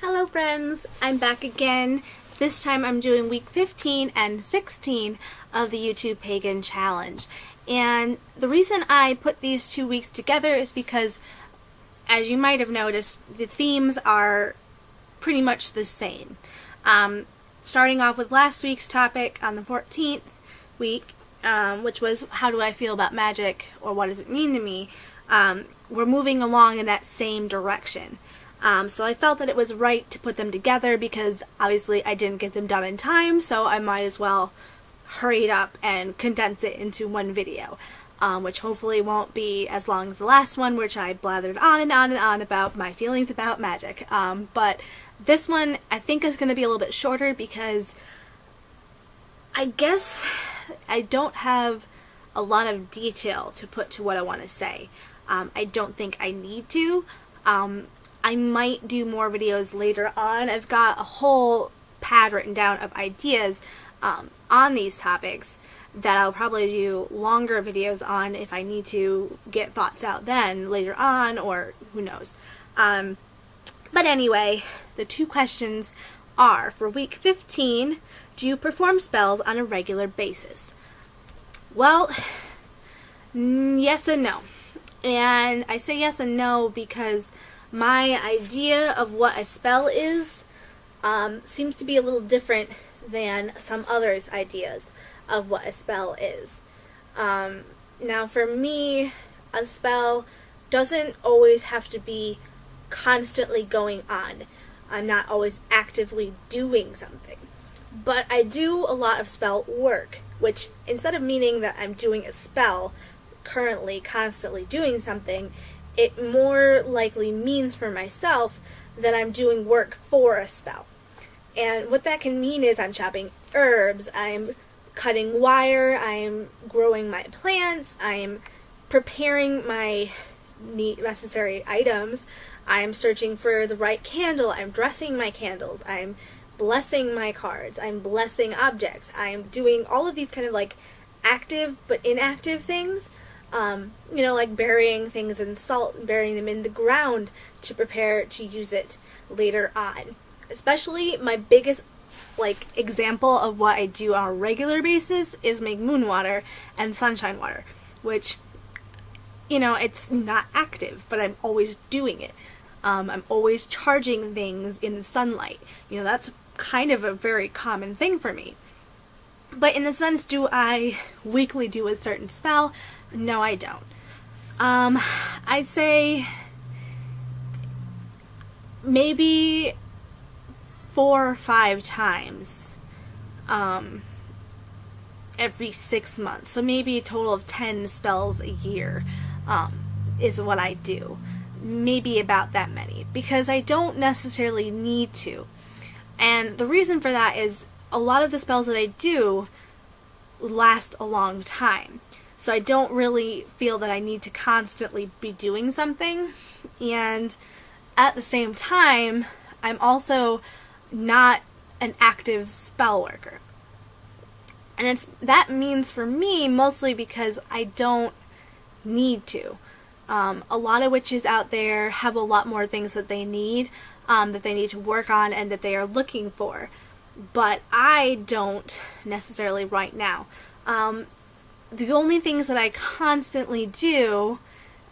Hello friends, I'm back again. This time I'm doing week 15 and 16 of the YouTube Pagan Challenge. And the reason I put these 2 weeks together is because, as you might have noticed, the themes are pretty much the same. Starting off with last week's topic on the 14th week, which was how do I feel about magic, or what does it mean to me, we're moving along in that same direction. So I felt that it was right to put them together because obviously I didn't get them done in time, so I might as well hurry it up and condense it into one video, which hopefully won't be as long as the last one, which I blathered on and on and on about my feelings about magic. But this one I think is going to be a little bit shorter because I guess I don't have a lot of detail to put to what I want to say. I don't think I need to. I might do more videos later on. I've got a whole pad written down of ideas on these topics that I'll probably do longer videos on if I need to get thoughts out then later on, or who knows. But anyway, the two questions are, for week 15, do you perform spells on a regular basis? Well, yes and no. And I say yes and no because my idea of what a spell is seems to be a little different than some others' ideas of what a spell is. Now for me, a spell doesn't always have to be constantly going on. I'm not always actively doing something. But I do a lot of spell work, which instead of meaning that I'm doing a spell, currently constantly doing something, it more likely means for myself that I'm doing work for a spell. And what that can mean is I'm chopping herbs, I'm cutting wire, I'm growing my plants, I'm preparing my necessary items, I'm searching for the right candle, I'm dressing my candles, I'm blessing my cards, I'm blessing objects, I'm doing all of these kind of like active but inactive things. Like burying things in salt and burying them in the ground to prepare to use it later on. Especially my biggest example of what I do on a regular basis is make moon water and sunshine water, which, it's not active, but I'm always doing it. I'm always charging things in the sunlight. That's kind of a very common thing for me. But in the sense, do I weekly do a certain spell? No, I don't. I'd say maybe 4 or 5 times every 6 months. So maybe a total of 10 spells a year is what I do. Maybe about that many, because I don't necessarily need to. And the reason for that is a lot of the spells that I do last a long time. So I don't really feel that I need to constantly be doing something. And at the same time, I'm also not an active spell worker. And that means for me mostly because I don't need to. A lot of witches out there have a lot more things that they need to work on and that they are looking for. But I don't necessarily right now. The only things that I constantly do,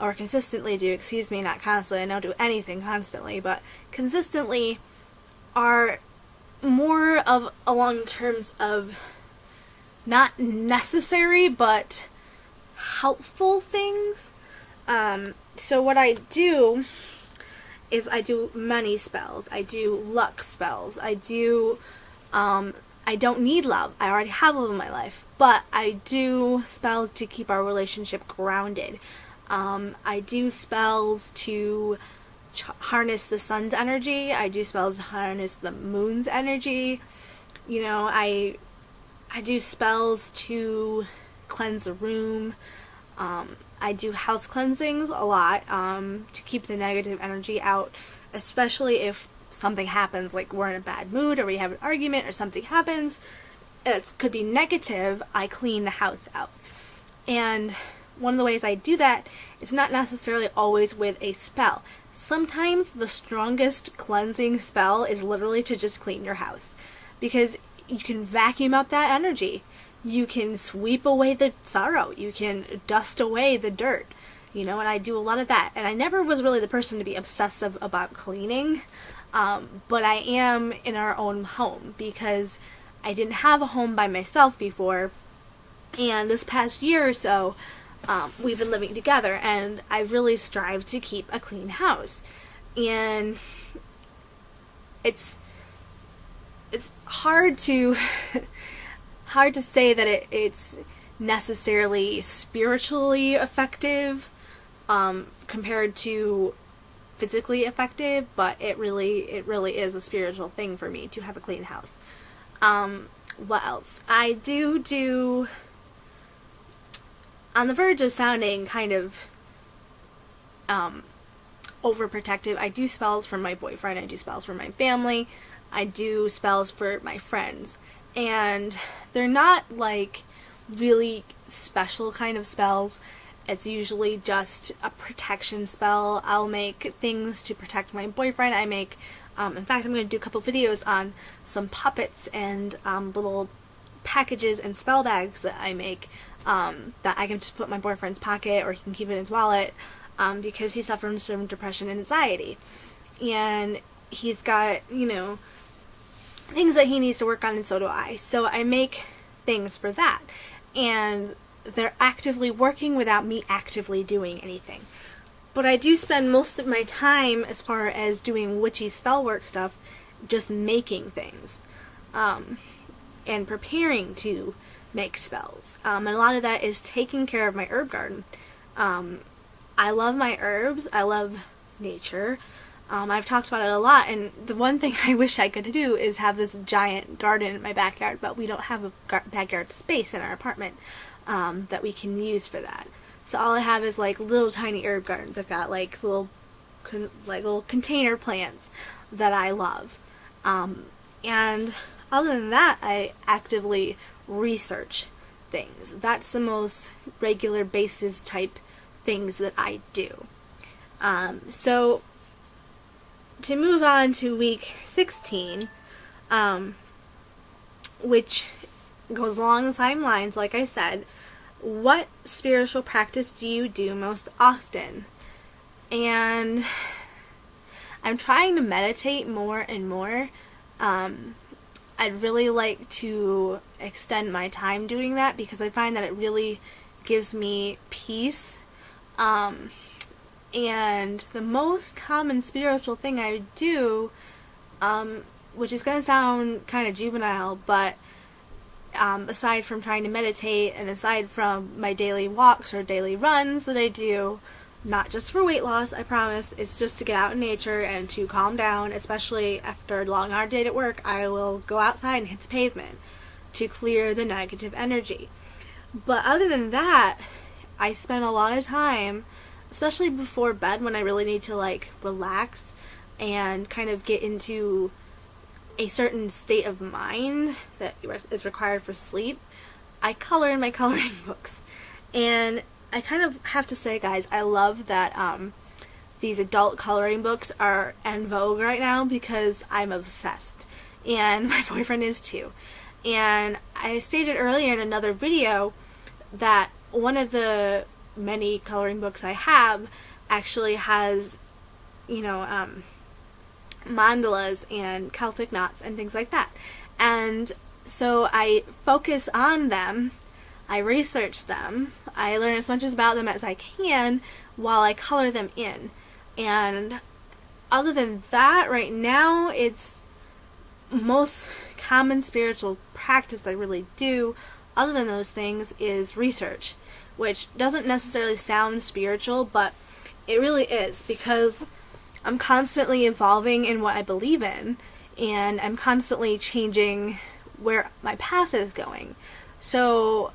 or consistently do, not constantly, I don't do anything constantly, but consistently are more of along terms of not necessary, but helpful things. So what I do is I do money spells, I do luck spells, I don't need love. I already have love in my life. But I do spells to keep our relationship grounded. I do spells to harness the sun's energy. I do spells to harness the moon's energy. I do spells to cleanse a room. I do house cleansings a lot to keep the negative energy out, especially if something happens, like we're in a bad mood or we have an argument or something happens, it could be negative, I clean the house out. And one of the ways I do that is not necessarily always with a spell. Sometimes the strongest cleansing spell is literally to just clean your house, because you can vacuum up that energy. You can sweep away the sorrow. You can dust away the dirt. And I do a lot of that. And I never was really the person to be obsessive about cleaning, but I am in our own home because I didn't have a home by myself before, and this past year or so, we've been living together, and I've really strived to keep a clean house. And it's hard to say that it's necessarily spiritually effective compared to physically effective, but it really is a spiritual thing for me to have a clean house. What else? I do on the verge of sounding kind of overprotective. I do spells for my boyfriend, I do spells for my family, I do spells for my friends, and they're not like really special kind of spells. It's usually just a protection spell. I'll make things to protect my boyfriend. I make, in fact, I'm going to do a couple videos on some puppets and little packages and spell bags that I make that I can just put in my boyfriend's pocket, or he can keep it in his wallet, because he suffers from depression and anxiety. And he's got, things that he needs to work on, and so do I. So I make things for that. And they're actively working without me actively doing anything. But I do spend most of my time, as far as doing witchy spell work stuff, just making things. And preparing to make spells. And a lot of that is taking care of my herb garden. I love my herbs. I love nature. I've talked about it a lot, and the one thing I wish I could do is have this giant garden in my backyard, but we don't have a backyard space in our apartment that we can use for that. So all I have is like little tiny herb gardens. I've got like little container plants that I love. And other than that, I actively research things. That's the most regular basis type things that I do. So to move on to week 16, which goes along the same lines, like I said, what spiritual practice do you do most often? And I'm trying to meditate more and more. I'd really like to extend my time doing that, because I find that it really gives me peace. And the most common spiritual thing I do, which is going to sound kind of juvenile, but aside from trying to meditate, and aside from my daily walks or daily runs that I do, not just for weight loss, I promise, it's just to get out in nature and to calm down. Especially after a long hard day at work, I will go outside and hit the pavement to clear the negative energy. But other than that, I spend a lot of time, especially before bed, when I really need to like relax and kind of get into a certain state of mind that is required for sleep, I color in my coloring books. And I kind of have to say, guys, I love that these adult coloring books are en vogue right now, because I'm obsessed. And my boyfriend is too. And I stated earlier in another video that one of the many coloring books I have actually has, mandalas and Celtic knots and things like that. And so I focus on them, I research them, I learn as much about them as I can while I color them in. And other than that, right now, it's most common spiritual practice I really do, other than those things, is research, which doesn't necessarily sound spiritual, but it really is, because I'm constantly evolving in what I believe in, and I'm constantly changing where my path is going. So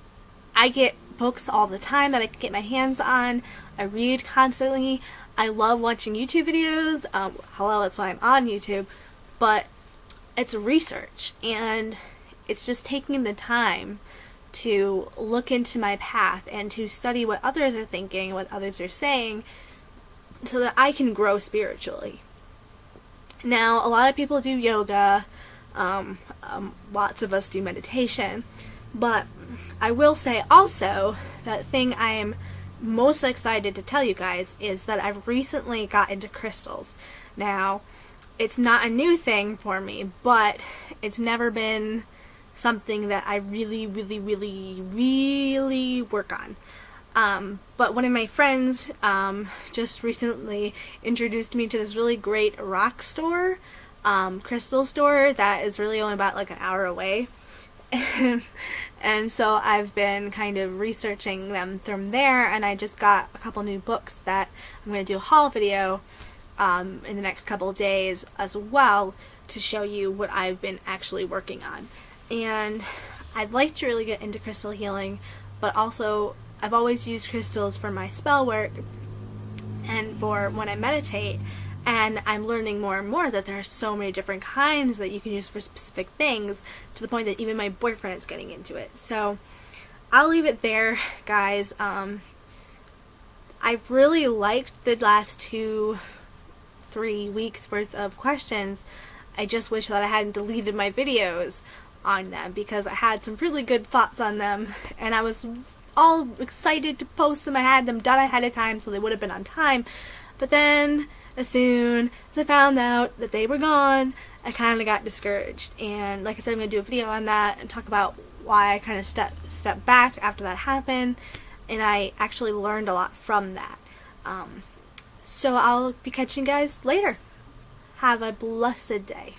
I get books all the time that I can get my hands on. I read constantly. I love watching YouTube videos. Hello, that's why I'm on YouTube. But it's research, and it's just taking the time to look into my path and to study what others are thinking, what others are saying, so that I can grow spiritually. Now, a lot of people do yoga, lots of us do meditation, but I will say also that thing I am most excited to tell you guys is that I've recently got into crystals. Now, it's not a new thing for me, but it's never been something that I really work on. But one of my friends just recently introduced me to this really great rock store, crystal store that is really only about like an hour away. And so I've been kind of researching them from there, and I just got a couple new books that I'm going to do a haul video in the next couple of days as well, to show you what I've been actually working on. And I'd like to really get into crystal healing, but also I've always used crystals for my spell work and for when I meditate, and I'm learning more and more that there are so many different kinds that you can use for specific things, to the point that even my boyfriend is getting into it. So I'll leave it there, guys. I've really liked the last 2-3 weeks worth of questions. I just wish that I hadn't deleted my videos on them, because I had some really good thoughts on them, and I was all excited to post them. I had them done ahead of time so they would have been on time, but then as soon as I found out that they were gone, I kind of got discouraged. And like I said, I'm going to do a video on that and talk about why I kind of stepped back after that happened, and I actually learned a lot from that. So I'll be catching you guys later. Have a blessed day.